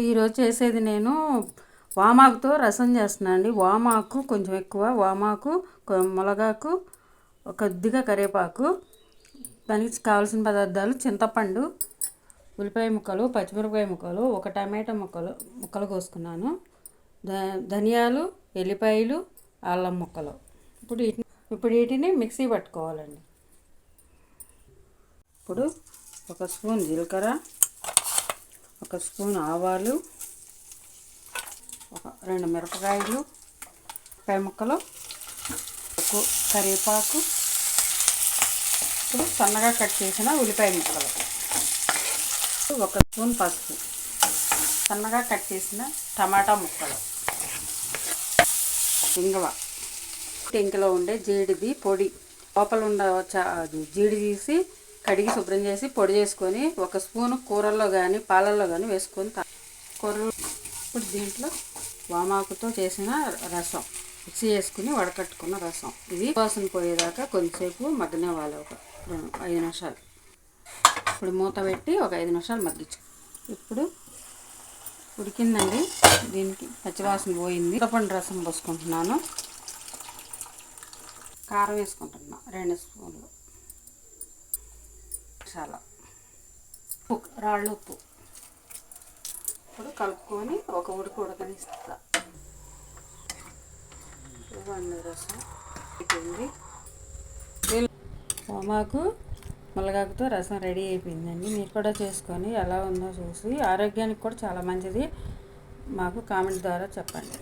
ఈరోజు చేసేది నేను వామాకుతో రసం చేస్తున్నాను అండి. వామాకు కొంచెం ఎక్కువ, వామాకు, మునగాకు, కొద్దిగా కరివేపాకు. దానికి కావాల్సిన పదార్థాలు: చింతపండు, ఉల్లిపాయ ముక్కలు, పచ్చిమిరపకాయ ముక్కలు, ఒక టమాటా ముక్కలు కోసుకున్నాను, ధనియాలు, ఎల్లిపాయలు, అల్లం ముక్కలు. ఇప్పుడు వీటిని మిక్సీ పట్టుకోవాలండి. ఇప్పుడు ఒక స్పూన్ జీలకర్ర, ఒక స్పూన్ ఆవాలు, ఒక 2 మిరపకాయలు, ఉల్లిపాయ ముక్కలు, కరివేపాకు, ఇప్పుడు సన్నగా కట్ చేసిన ఉల్లిపాయ ముక్కలు, ఒక స్పూన్ పసుపు, సన్నగా కట్ చేసిన టమాటా ముక్కలు, ఇంకలో ఉండే జీడిది పొడి, లోపల ఉండే జీడి తీసి కడిగి శుభ్రం చేసి పొడి చేసుకొని ఒక స్పూను కూరల్లో కానీ పాలల్లో కానీ వేసుకొని కూరలు. ఇప్పుడు దీంట్లో వామాకుతో చేసిన రసం మిక్సీ చేసుకుని వడకట్టుకున్న రసం, ఇది వాసన పోయేదాకా కొంచెంసేపు మగ్గనివ్వాలి, ఒక 5 నిమిషాలు. ఇప్పుడు మూత పెట్టి ఒక 5 నిమిషాలు మగ్గించు. ఇప్పుడు ఉడికిందండి, దీనికి పచ్చివాసన పోయింది. చింతపండు రసం పోసుకుంటున్నాను, కారం వేసుకుంటున్నా 2 స్పూన్లు, చాలా రాళ్ళు ఉప్పు. ఇప్పుడు కలుపుకొని ఒక ఉడకనిస్తా. ఇవ్వండి రసం అయిపోయింది. వామాకు మునగాకుతో రసం రెడీ అయిపోయిందండి. మీరు కూడా చేసుకొని ఎలా ఉందో చూసి ఆరోగ్యానికి కూడా చాలా మంచిది. మాకు కామెంట్ ద్వారా చెప్పండి.